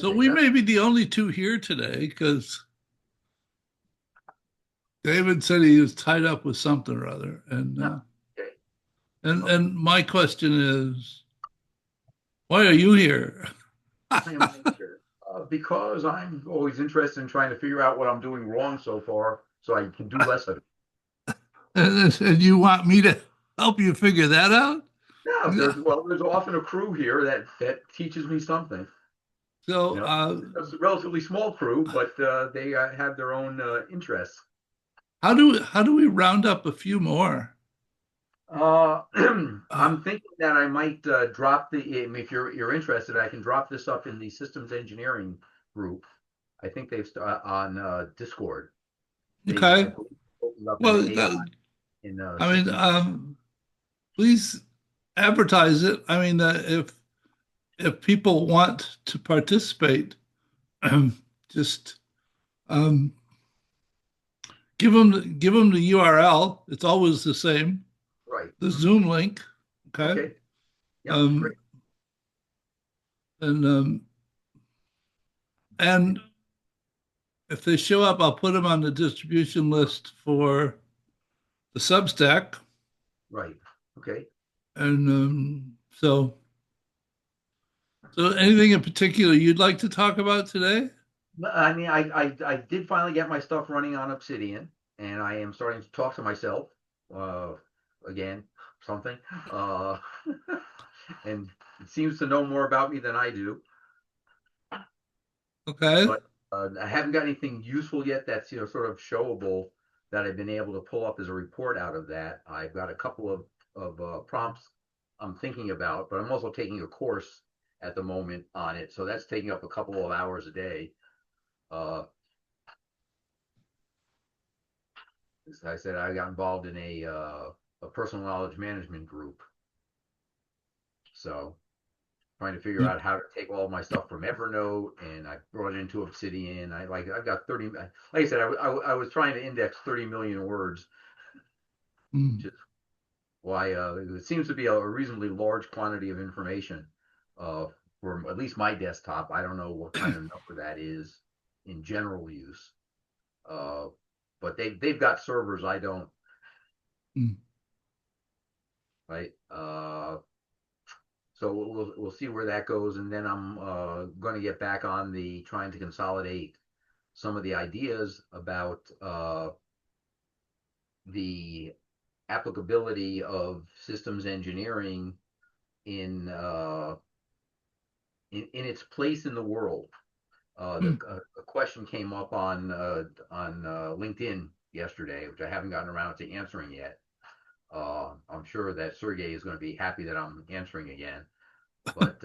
So Okay, we that's may be the only two here today because David said he was tied up with something or other, and no. uh, Okay. and Well, and my question is, why are you here? why am I here? Because I'm always interested in trying to figure out what I'm doing wrong so far, so I can do less of it. And you want me to help you figure that out? No, there's often a crew here that teaches me something. So, It's a relatively small crew, but they have their own interests. how do we round up a few more? Uh, Uh, I'm thinking that I might drop if you're interested, I can drop this up in the systems engineering group. I think they've on Discord. I okay. believe opened up an Well, AI in I mean, systems. please advertise it. I mean, if people want to participate, just um, give them the URL. It's always the same, Right. the Zoom link. Okay. Okay. Yep. Um, Great. and um, and if they show up, I'll put them on the distribution list for the Substack. Right. Okay. And so anything in particular you'd like to talk about today? I mean, I did finally get my stuff running on Obsidian, and I am starting to talk to myself uh, again, something, uh, and it seems to know more about me than I do. Okay. But I haven't got anything useful yet that's sort of showable that I've been able to pull up as a report out of that. I've got a couple of prompts I'm thinking about, but I'm also taking a course at the moment on it, so that's taking up a couple of hours a day. Uh, as I said, I got involved in a personal knowledge management group, so trying to figure out how to take all of my stuff from Evernote, and I brought it into Obsidian. I've got 30. Like I said, I was trying to index 30 million words, which Mm. is why it seems to be a reasonably large quantity of information uh, for at least my desktop. I don't know what kind of number that is in general use, uh, but they've got servers I don't. Mm. Right. So we'll see where that goes, and then I'm going to get back on the trying to consolidate some of the ideas about the applicability of systems engineering in in its place in the world. Mm. A question came up on LinkedIn yesterday, which I haven't gotten around to answering yet. I'm sure that Sergey is going to be happy that I'm answering again. But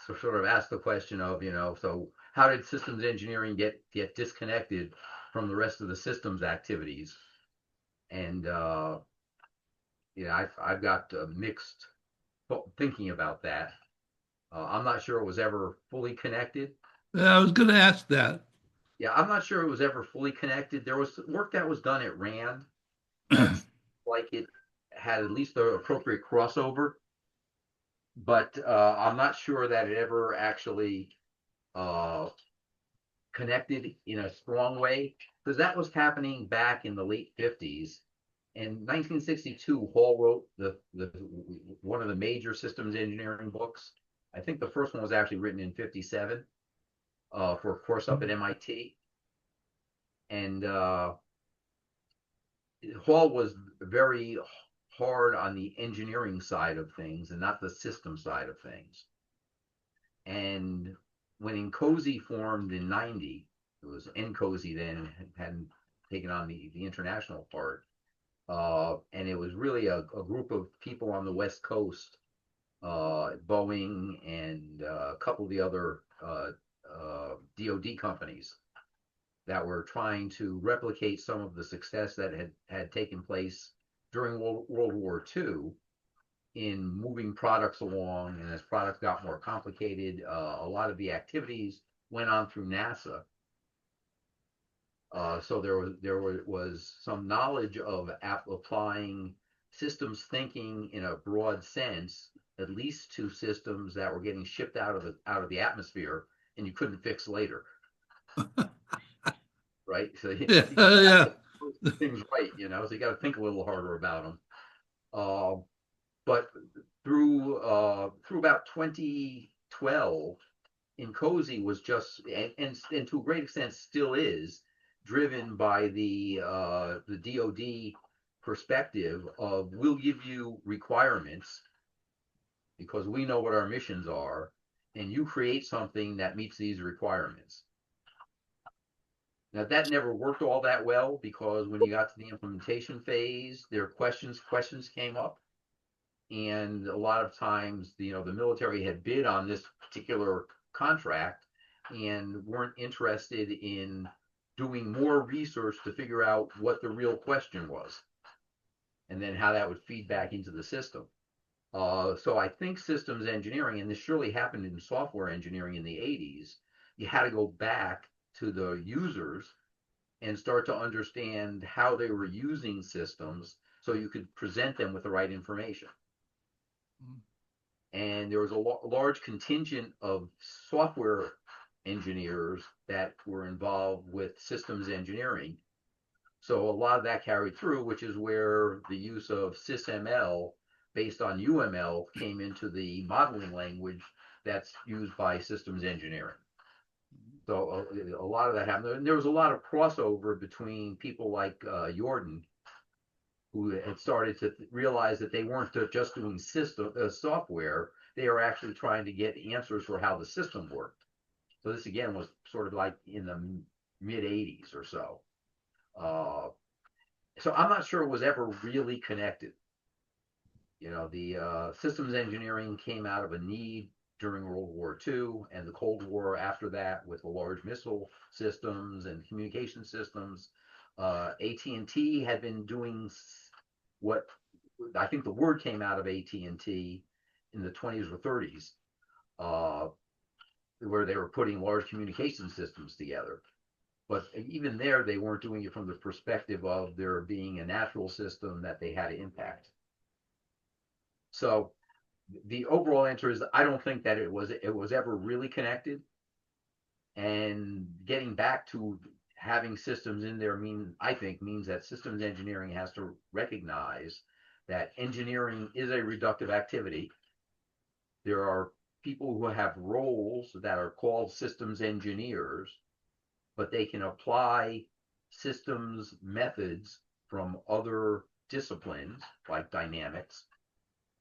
so sort of ask the question of, so how did systems engineering get disconnected from the rest of the systems activities? And I've got mixed thinking about that. I'm not sure it was ever fully connected. Yeah, I was going to ask that. Yeah, I'm not sure it was ever fully connected. There was work that was done at Rand that's like it had at least the appropriate crossover, but I'm not sure that it ever actually uh, connected in a strong way because that was happening back in the late 50s. In 1962, Hall wrote the one of the major systems engineering books. I think the first one was actually written in 57 for a course up at MIT. And Hall was very hard on the engineering side of things and not the system side of things. And when Cozy formed in 90, it was Cozy then hadn't taken on the international part. And it was really a group of people on the West Coast, Boeing and a couple of the other DoD companies that were trying to replicate some of the success that had taken place during World War II in moving products along. And as products got more complicated, a lot of the activities went on through NASA. So there was some knowledge of applying systems thinking in a broad sense, at least to systems that were getting shipped out of the atmosphere and you couldn't fix later, right? So Yeah, you got to yeah. get things right, so you got to think a little harder about them. Uh, but through about 2012, Nkosi was just, and to a great extent still is, driven by the DoD perspective of, we'll give you requirements because we know what our missions are, and you create something that meets these requirements. Now that never worked all that well, because when you got to the implementation phase, there questions came up, and a lot of times, the military had bid on this particular contract and weren't interested in doing more research to figure out what the real question was, and then how that would feed back into the system. So I think systems engineering, and this surely happened in software engineering in the 80s, you had to go back to the users and start to understand how they were using systems so you could present them with the right information. And there was a large contingent of software engineers that were involved with systems engineering. So a lot of that carried through, which is where the use of SysML based on UML came into the modeling language that's used by systems engineering. So a lot of that happened. And there was a lot of crossover between people like Jordan, who had started to realize that they weren't just doing software, they were actually trying to get answers for how the system worked. So this again was sort of like in the mid 80s or so. So I'm not sure it was ever really connected. The systems engineering came out of a need during World War II and the Cold War after that, with the large missile systems and communication systems. AT&T had been doing what I think the word came out of AT&T in the 20s or 30s, uh, where they were putting large communication systems together. But even there, they weren't doing it from the perspective of there being a natural system that they had to impact. So the overall answer is, I don't think that it was ever really connected. And getting back to having systems in there I think means that systems engineering has to recognize that engineering is a reductive activity. There are people who have roles that are called systems engineers, but they can apply systems methods from other disciplines like dynamics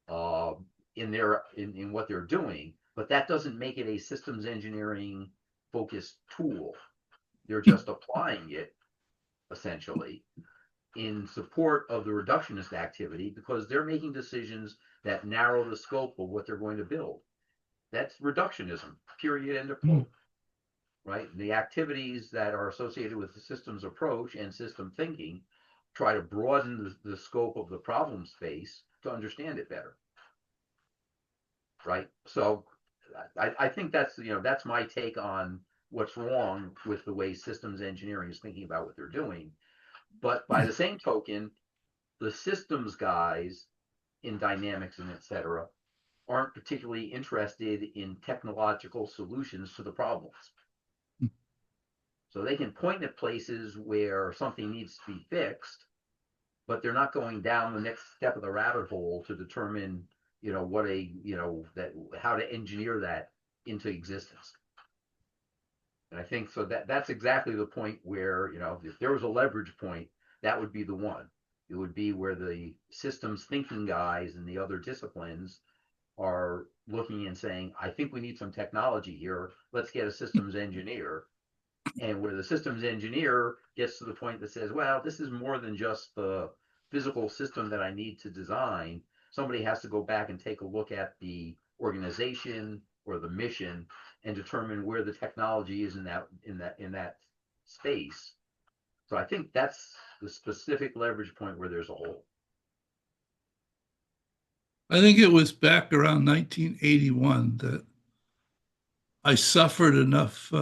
uh, in what they're doing, but that doesn't make it a systems engineering focused tool. They're just applying it essentially in support of the reductionist activity, because they're making decisions that narrow the scope of what they're going to build. That's reductionism, period, end of quote. Right? The activities that are associated with the systems approach and system thinking try to broaden the scope of the problem space to understand it better. Right? So I think that's my take on what's wrong with the way systems engineering is thinking about what they're doing. But by the same token, the systems guys in dynamics and et cetera aren't particularly interested in technological solutions to the problems. So they can point at places where something needs to be fixed, but they're not going down the next step of the rabbit hole to determine, how to engineer that into existence. And I think so that's exactly the point where, if there was a leverage point, that would be the one. It would be where the systems thinking guys and the other disciplines are looking and saying, I think we need some technology here. Let's get a systems engineer. And where the systems engineer gets to the point that says, well, this is more than just the physical system that I need to design. Somebody has to go back and take a look at the organization or the mission and determine where the technology is in that space. So I think that's the specific leverage point where there's a hole. I think it was back around 1981 that I suffered enough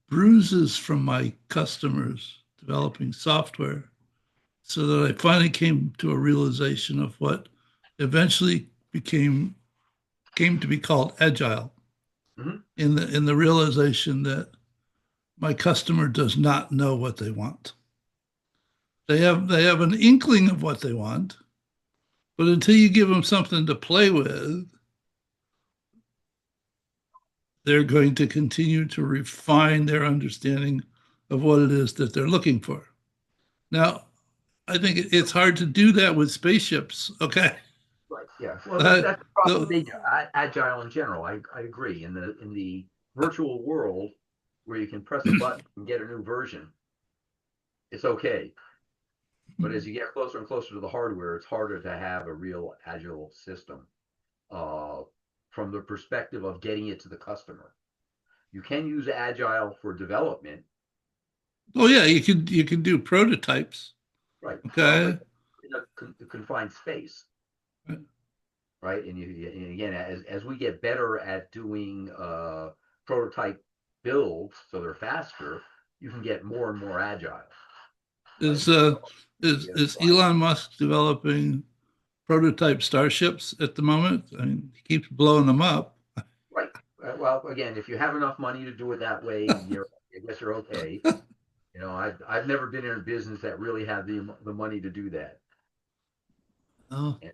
bruises from my customers developing software so that I finally came to a realization of what eventually came to be called agile. Mhm. in the realization that my customer does not know what they want. They have an inkling of what they want, but until you give them something to play with, they're going to continue to refine their understanding of what it is that they're looking for. Now, I think it's hard to do that with spaceships. Okay. Right. Yeah. Well, Uh, that's the problem with the, agile in general. I agree. In the virtual world where you can press a button and get a new version, it's okay. But as you get closer and closer to the hardware, it's harder to have a real agile system uh, from the perspective of getting it to the customer. You can use agile for development, oh yeah, you can do prototypes. right? Well, but Okay. in a confined space, right? And again, as we get better at doing prototype builds, so they're faster, you can get more and more agile, right? Is So uh you get a is design. Elon Musk developing prototype starships at the moment? I mean, he keeps blowing them up. Right. Well, again, if you have enough money to do it that way, I guess you're okay. I've never been in a business that really had the money to do that. Oh. And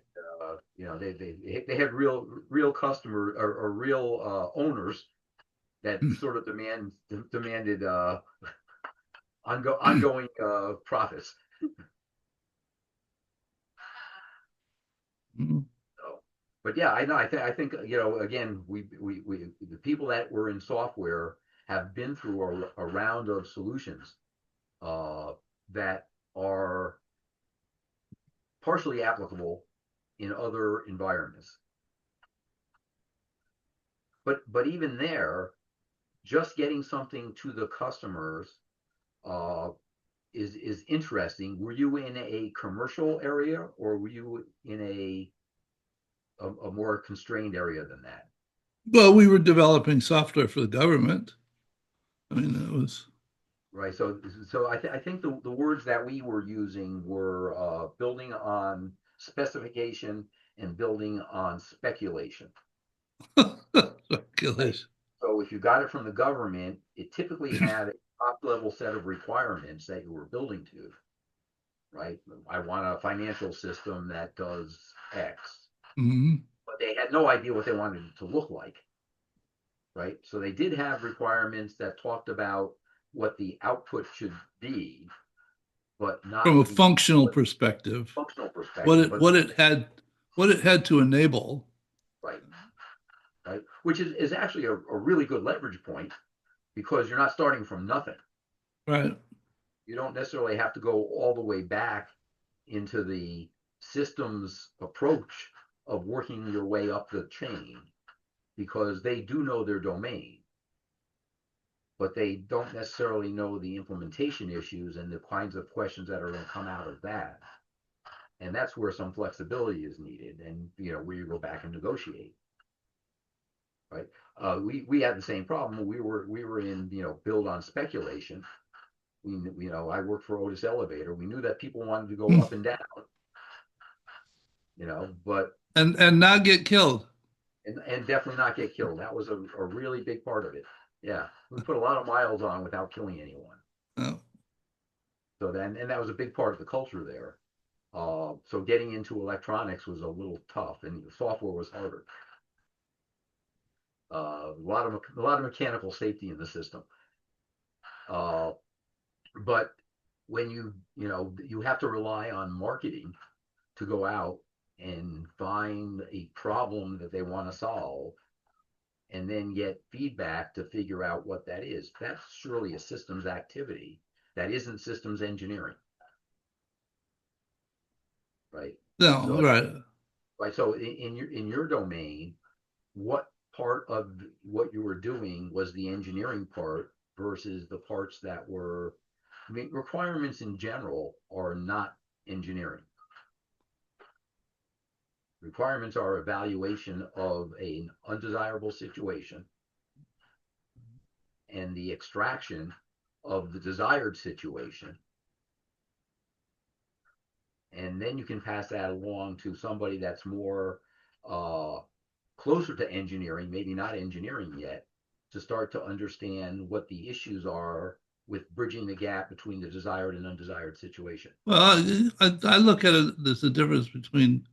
they had real customer or real owners that sort of demanded ongoing profits. So, but yeah, I know. I think again, we the people that were in software have been through a round of solutions uh, that are partially applicable in other environments. But even there, just getting something to the customers uh, is interesting. Were you in a commercial area or were you in a more constrained area than that? Well, we were developing software for the government. I mean, it was Right. So I think the words that we were using were building on specification and building on speculation. Right. speculation. So if you got it from the government, it typically had a top level set of requirements that you were building to. Right. I want a financial system that does X, Mhm. but they had no idea what they wanted it to look like. Right. So they did have requirements that talked about what the output should be, but From not a the functional perspective, functional perspective, but what it had to enable. right, right, which is actually a really good leverage point because you're not starting from nothing. Right. You don't necessarily have to go all the way back into the systems approach of working your way up the chain because they do know their domain, but they don't necessarily know the implementation issues and the kinds of questions that are going to come out of that. And that's where some flexibility is needed, and where you go back and negotiate. Right? We had the same problem. We were in build on speculation. I worked for Otis Elevator. We knew that people wanted to go Hmm. up and down. But And not get killed. and definitely not get killed. That was a really big part of it. Yeah, we put a lot of miles on without killing anyone. Oh. So then, and that was a big part of the culture there. So getting into electronics was a little tough, and the software was harder. A lot of mechanical safety in the system. Uh, but when you have to rely on marketing to go out and find a problem that they want to solve and then get feedback to figure out what that is. That's surely a systems activity. That isn't systems engineering, right? No, So right. right. So in your domain, what part of what you were doing was the engineering part versus the parts that were, I mean, requirements in general are not engineering. Requirements are evaluation of an undesirable situation and the extraction of the desired situation. And then you can pass that along to somebody that's more uh, closer to engineering, maybe not engineering yet, to start to understand what the issues are with bridging the gap between the desired and undesired situation. Well, I look at it, there's a difference between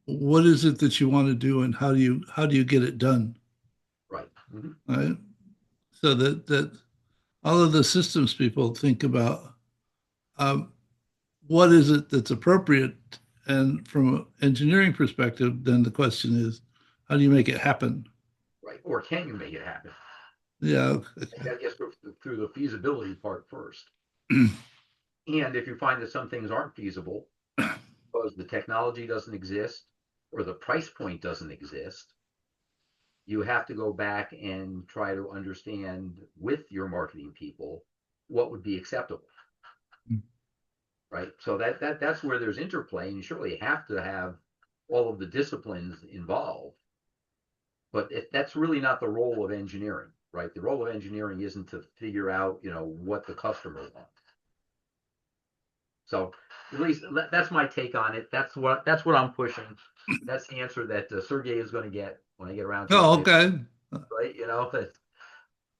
what is it that you want to do and how do you get it done, Right. Mm-hmm. right? So that all of the systems people think about um, what is it that's appropriate, and from an engineering perspective, then the question is, how do you make it happen? Right. Or can you make it happen? Yeah. You got to get through the feasibility part first. And if you find that some things aren't feasible because the technology doesn't exist or the price point doesn't exist, you have to go back and try to understand with your marketing people what would be acceptable, right? So that's where there's interplay, and you surely have to have all of the disciplines involved. But that's really not the role of engineering, right? The role of engineering isn't to figure out, what the customer wants. So at least that's my take on it. That's what I'm pushing. That's the answer that Sergey is going to get when I get around to it Oh, later, okay. right?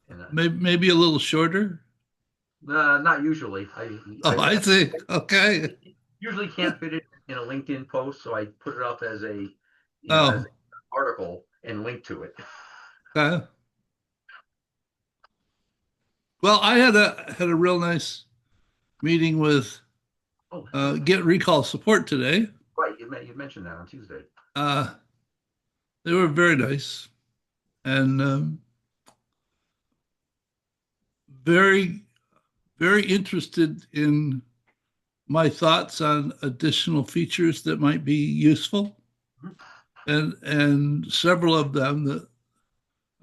And Maybe a little shorter. not usually. Oh, I see. I Okay. usually can't fit it in a LinkedIn post, so I put it up as as an Oh, article and link to it. okay. Well, I had a real nice meeting with Oh, Get Recall Support today. right. You mentioned that on Tuesday. Uh, they were very nice and very, very interested in my thoughts on additional features that might be useful, Mhm. and several of them that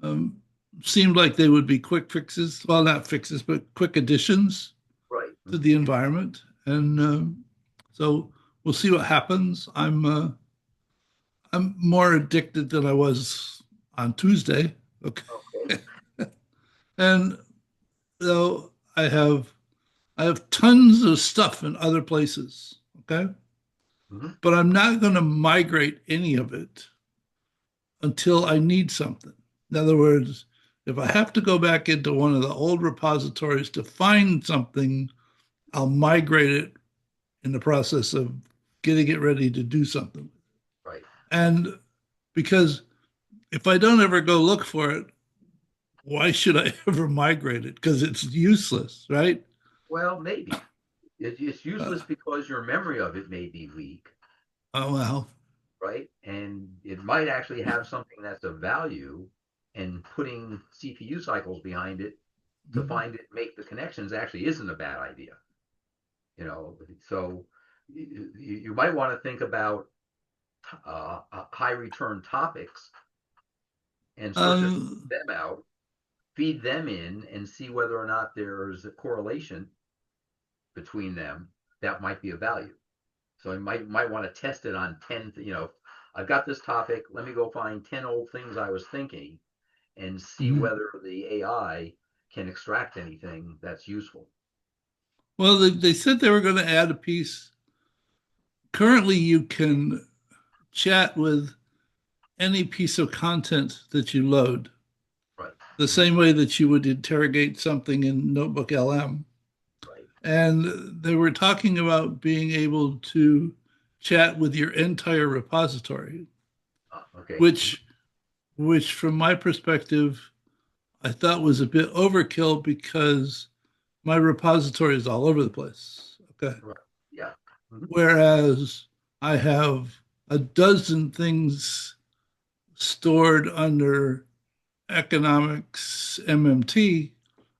um, seemed like they would be quick fixes. Well, not fixes, but quick additions Right. to Mhm. the environment. And so we'll see what happens. I'm more addicted than I was on Tuesday. Okay, Okay. and though I have tons of stuff in other places. Okay, Mhm. but I'm not going to migrate any of it until I need something. In other words, if I have to go back into one of the old repositories to find something, I'll migrate it in the process of getting it ready to do something. Right. And because if I don't ever go look for it, why should I ever migrate it? Because it's useless, right? Well, maybe it's Uh, useless because your memory of it may be weak, oh, well. right? And it might actually have something that's of value, and putting CPU cycles behind it to Mhm. find it, make the connections actually isn't a bad idea. So you might want to think about high return topics and surface Um, them out, feed them in, and see whether or not there's a correlation between them that might be of value. So you might want to test it on 10, I've got this topic. Let me go find 10 old things I was thinking and see mhm. whether the AI can extract anything that's useful. Well, they said they were going to add a piece. Currently, you can chat with any piece of content that you load, Right. the Mm-hmm. same way that you would interrogate something in Notebook LM. Right. And they were talking about being able to chat with your entire repository, Okay. Mm-hmm. which which from my perspective, I thought was a bit overkill because my repository is all over the place. Okay. Right. Yeah. Mm-hmm. Whereas I have a dozen things stored under economics MMT,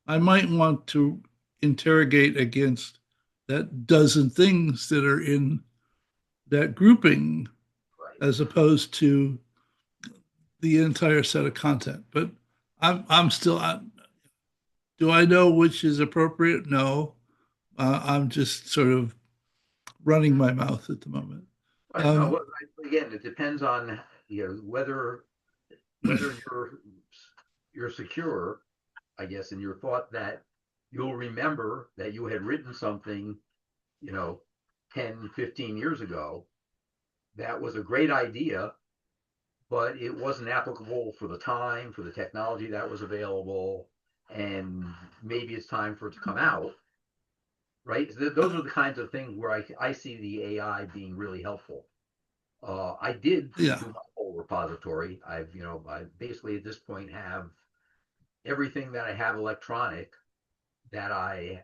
I might want to interrogate against that dozen things that are in that grouping Right. as opposed to the entire set of content. But I'm still, do I know which is appropriate? No. I'm just sort of running my mouth at the moment. Right. No. Um, Well, again, it depends on whether you're secure, I guess, in your thought that you'll remember that you had written something, you know, 10, 15 years ago that was a great idea, but it wasn't applicable for the time, for the technology that was available, and maybe it's time for it to come out, right? Those are the kinds of things where I see the AI being really helpful. I did Yeah, do my whole repository. I basically at this point have everything that I have electronic that I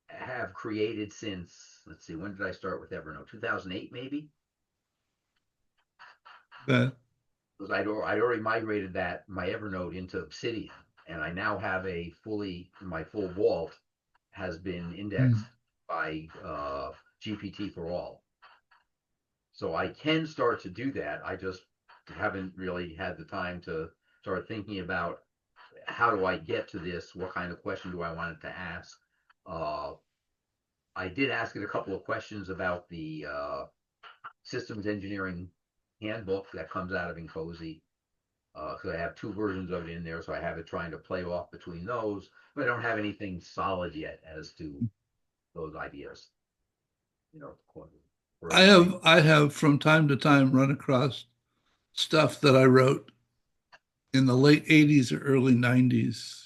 have created since, let's see, when did I start with Evernote? 2008, maybe? that Because I'd already migrated my Evernote into Obsidian, and I now have my full vault has been indexed mm. by GPT for all. So I can start to do that. I just haven't really had the time to start thinking about how do I get to this? What kind of question do I want it to ask? Uh, I did ask it a couple of questions about the systems engineering handbook that comes out of Incosi, because I have two versions of it in there, so I have it trying to play off between those, but I don't have anything solid yet as to those ideas. You know, for everything. I have from time to time run across stuff that I wrote in the late 80s or early 90s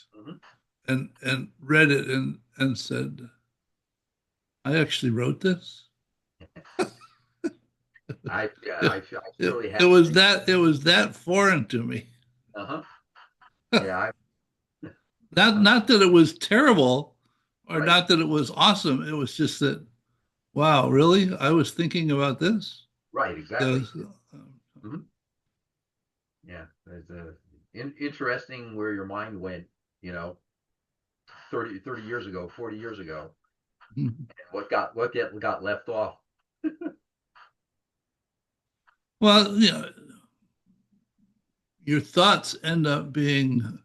Mm-hmm. and read it and said, I actually wrote this. Yeah, It, I surely have. it was that foreign to me. Uh huh. Yeah. Not that it was terrible or Right. not that it was awesome. It was just that, wow, really? I was thinking about this. Right. Exactly. Because, Mm-hmm. Yeah. It's interesting where your mind went. You know, 30 years ago, 40 years ago, and what got left off. well, you know, your thoughts end up being,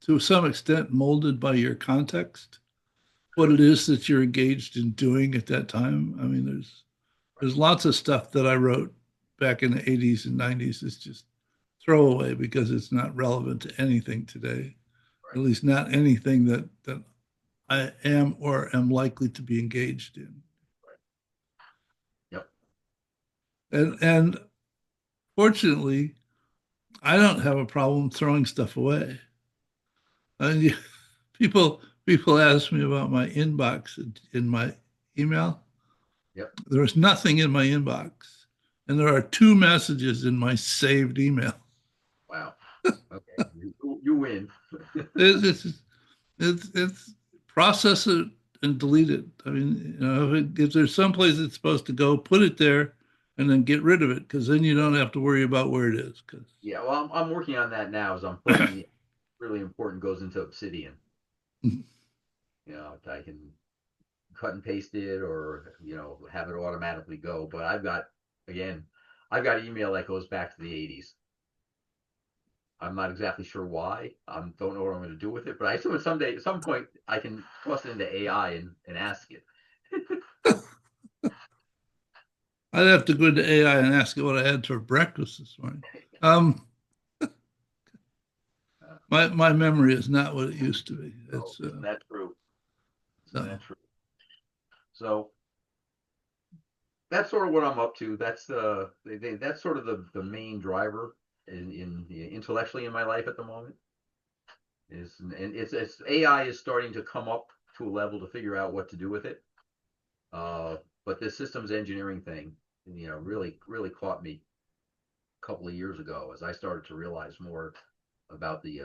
to some extent, molded by your context, what True. it is that you're engaged in doing at that time. I mean, Right. there's lots of stuff that I wrote back in the 80s and 90s that's just throwaway because it's not relevant to anything today, at Right. least not anything that I am or am likely to be engaged in. Right. Yep. And fortunately, I don't have a problem throwing stuff away. And people ask me about my inbox in my email. Yep. There is nothing in my inbox, and there are two messages in my saved email. Wow. Okay. You win. It's it's process it and delete it. I mean, you know, if there's some place it's supposed to go, put it there, and then get rid of it because then you don't have to worry about where it is. Because Yeah. Well, I'm working on that now. As I'm putting really important goes into Obsidian. You know, I can cut and paste it or have it automatically go. But again, I've got email that goes back to the 80s. I'm not exactly sure why. I don't know what I'm going to do with it, but I assume at some point, I can toss it into AI and ask it. I'd have to go into AI and ask it what I had for breakfast this morning. Um, Uh, my memory is not what it used to be. so It's isn't that true? Isn't so that true? So that's sort of what I'm up to. That's sort of the main driver in intellectually in my life at the moment. And it's AI is starting to come up to a level to figure out what to do with it. But this systems engineering thing, really caught me a couple of years ago as I started to realize more about the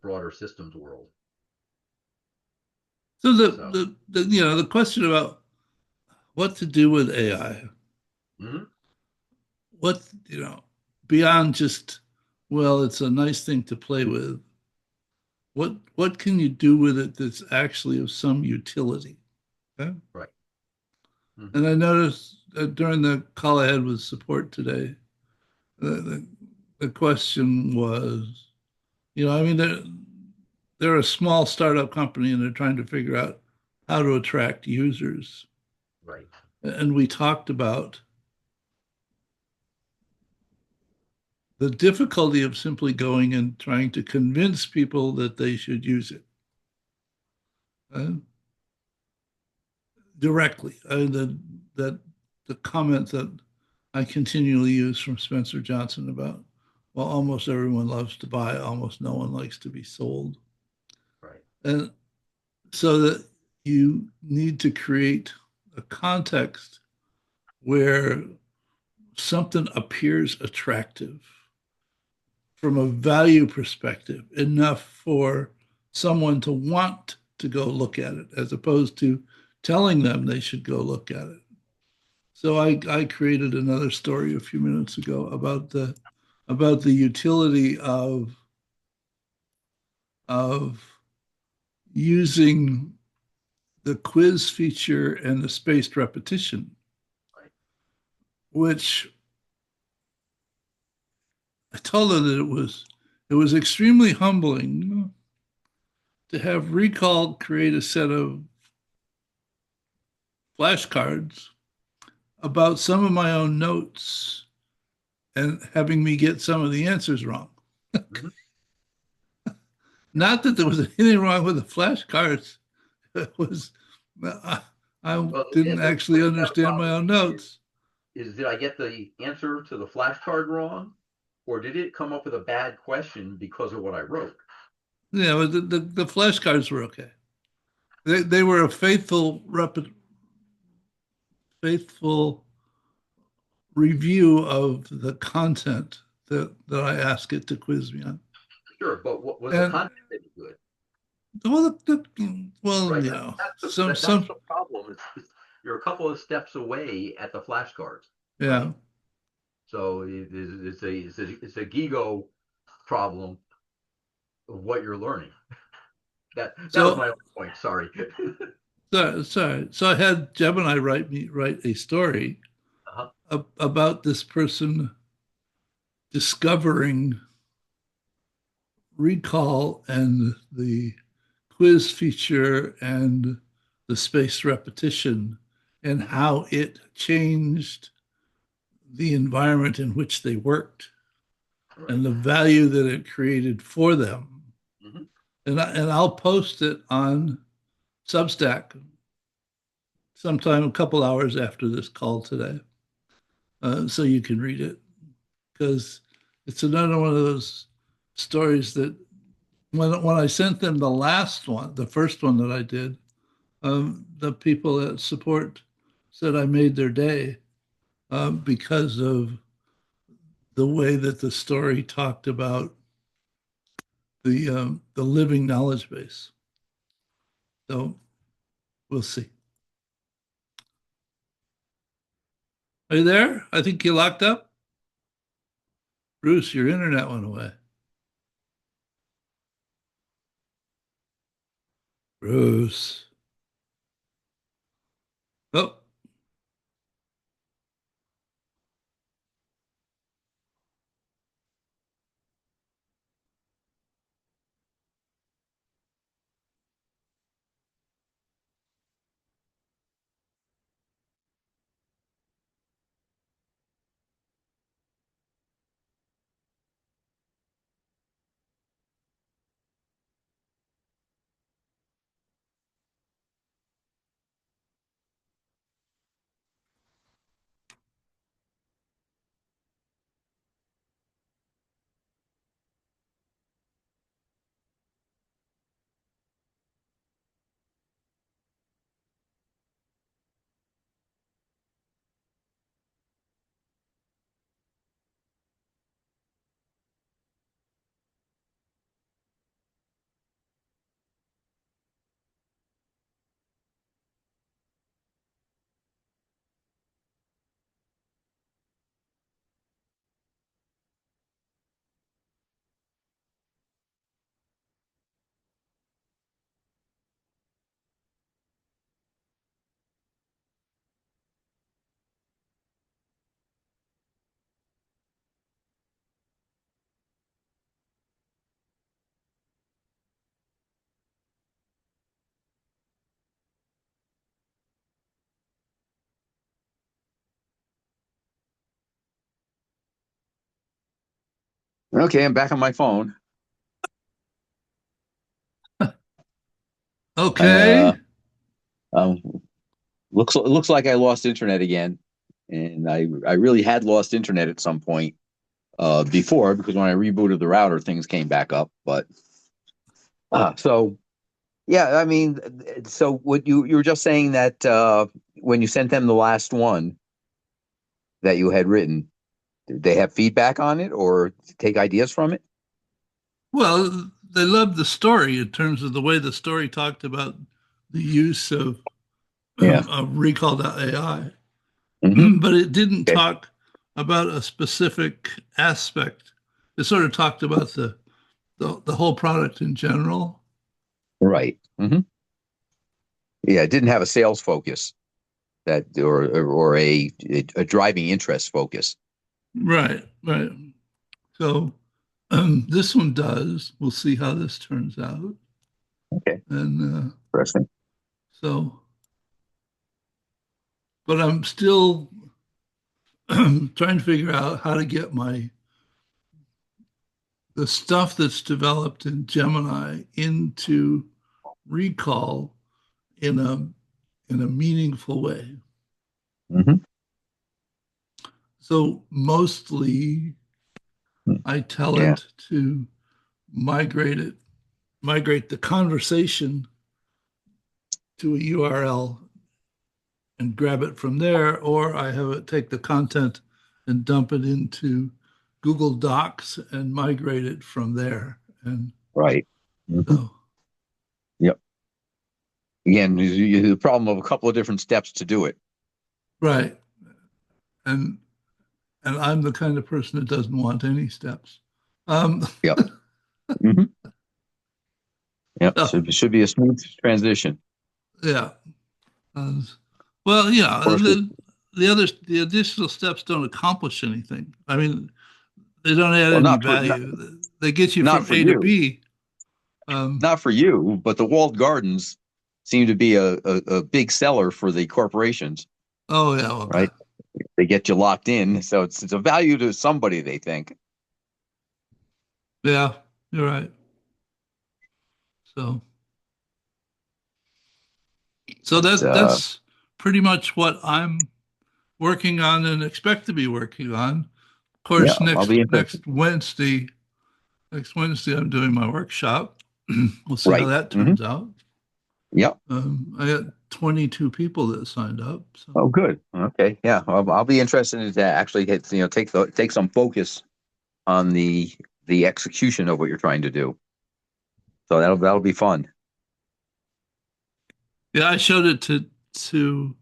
broader systems world. so So, the question about what to do with AI, mm-hmm. what beyond just, well, it's a nice thing to play with. What can you do with it that's actually of some utility? Okay? Right. Mm-hmm. And I noticed during the call I had with support today, the question was, I mean, they're a small startup company and they're trying to figure out how to attract users. Right. And we talked about the difficulty of simply going and trying to convince people that they should use it uh, directly. I mean, that the comment that I continually use from Spencer Johnson about, well, almost everyone loves to buy, almost no one likes to be sold. Right. And so that you need to create a context where something appears attractive from a value perspective, enough for someone to want to go look at it, as opposed to telling them they should go look at it. So I created another story a few minutes ago about the utility of using the quiz feature and the spaced repetition, Right. which I told her that it was extremely humbling to have Recall create a set of flashcards about some of my own notes and having me get some of the answers wrong. Mhm. Not that there was anything wrong with the flashcards. It was I, I Well, didn't what actually is that a understand my problem? own notes. Is did I get the answer to the flashcard wrong, or did it come up with a bad question because of what I wrote? Yeah, but the flashcards were okay. They were a faithful review of the content that I asked it to quiz me on. Sure, but what was the And content any good? well, Right. you know, That's some the problem. You're a couple of steps away at the flashcards, yeah. right? So it's a gigo problem of what you're learning. That was my So only point. Sorry. so I had Gemini write a story Uh-huh. about this person discovering recall and the quiz feature and the spaced repetition and Hmm. how it changed the environment in which they worked Right. and the value that it created for them. Hmm. And I'll post it on Substack sometime a couple hours after this call today, so you can read it, because it's another one of those stories that when I sent them the last one, the first one that I did, the people at support said I made their day, because of the way that the story talked about the living knowledge base. So we'll see. Are you there? I think you locked up. Bruce, your internet went away. Bruce. Oh, Okay, I'm back on my phone. I okay. um looks like I lost internet again. and I really had lost internet at some point before, because when I rebooted the router, things came back up. But so yeah, I mean, so what you were just saying that when you sent them the last one that you had written, did they have feedback on it or take ideas from it? Well, they loved the story in terms of the way the story talked about the use of Yeah. recall.ai, Hmm. but it didn't Okay. talk about a specific aspect. It sort of talked about the whole product in general. Right. Hmm. Yeah, it didn't have a sales focus that or a driving interest focus. Right, right. So this one does. We'll see how this turns out. Okay. And Interesting. so, but I'm still trying to figure out how to get the stuff that's developed in Gemini into recall in a meaningful way. Hmm. So mostly I tell Yeah. it to migrate it, migrate the conversation to a URL and grab it from there, or I have it take the content and dump it into Google Docs and migrate it from there. And Right. Hmm. so, Yep. Again, the problem of a couple of different steps to do it. right. And I'm the kind of person that doesn't want any steps. Um, Yep. Hmm. Yep. so, Should be a smooth transition. yeah. Uh, well, Of yeah. course, The additional steps don't accomplish anything. I mean, they don't add well, any not for value. They get you not from for A to you, B. Um, not for you, but the walled gardens seem to be a big seller for the corporations, oh yeah, well, right? They get you locked in, so it's a value to somebody, they think. yeah, you're right. So, so But that's pretty much what I'm working on and expect to be working on. Of yeah, course, I'll be interested. next Wednesday, I'm doing my workshop. We'll see how Right. that Hmm. turns out. Yep. I got 22 people that signed up. So, Oh, good. Okay. Yeah, I'll be interested to actually take some focus on the execution of what you're trying to do. So that'll be fun. yeah, I showed it to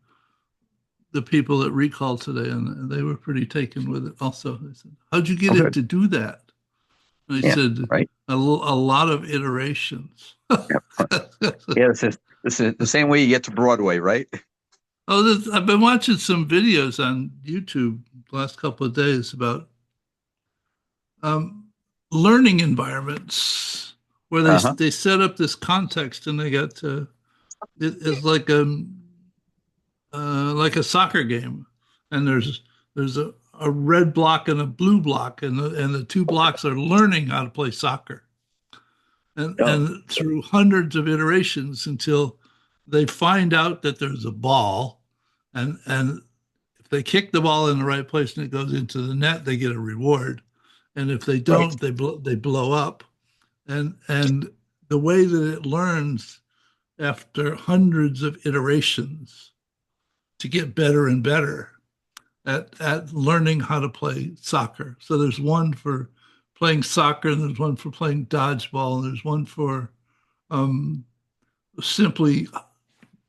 the people at Recall today, and they were pretty taken with it. Also, they said, "How'd you Oh, get it good. to do that?" And I Yeah. said, Right. a lot of iterations." Yeah. Yeah. This is the same way you get to Broadway, right? Oh, I've been watching some videos on YouTube the last couple of days about um, learning environments where Uh huh. they set up this context and they got to it's like a soccer game, and there's a red block and a blue block, and the two blocks are learning how to play soccer, Oh, and through hundreds of iterations until they find out that there's a ball, and if they kick the ball in the right place and it goes into the net, they get a reward, and if they right. don't, they blow up, and the way that it learns after hundreds of iterations to get better and better at learning how to play soccer. So there's one for playing soccer, and there's one for playing dodgeball, and there's one for um, simply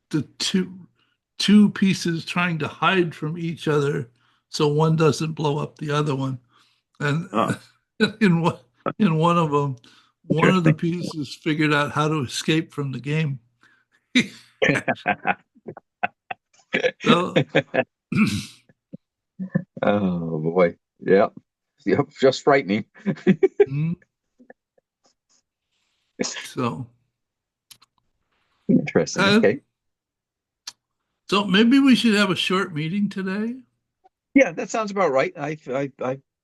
the two pieces trying to hide from each other so one doesn't blow up the other one. And Oh, in one in one of them, one of the interesting. pieces figured out how to escape from the game. So Oh boy. Yeah. Yep. Just frightening. mm, so Interesting. uh, Okay. so maybe we should have a short meeting today. Yeah, that sounds about right. I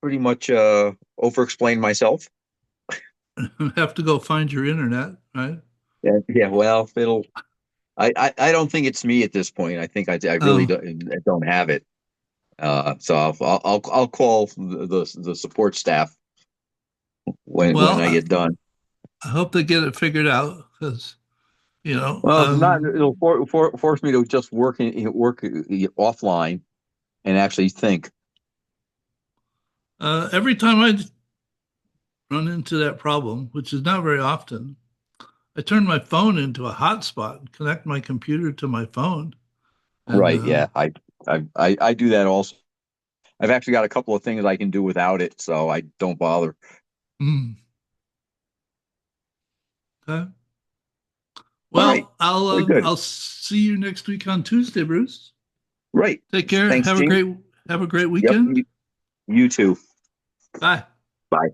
pretty much over explained myself. Have to go find your internet, right? Yeah. Yeah. Well, it'll. I don't think it's me at this point. I think I really Oh, don't have it. So I'll call the support staff when Well, I get done. I hope they get it figured out because, Well, if not, it'll force me to just work offline and actually think. every time I run into that problem, which is not very often, I turn my phone into a hotspot and connect my computer to my phone. And Right? Yeah, I do that also. I've actually got a couple of things I can do without it, so I don't bother. mm, okay. All right, Well, I'll very uh, good. I'll see you next week on Tuesday, Bruce. Right. Take care. Thanks, Have a Gene. great Yep. weekend. You too. Bye. Bye.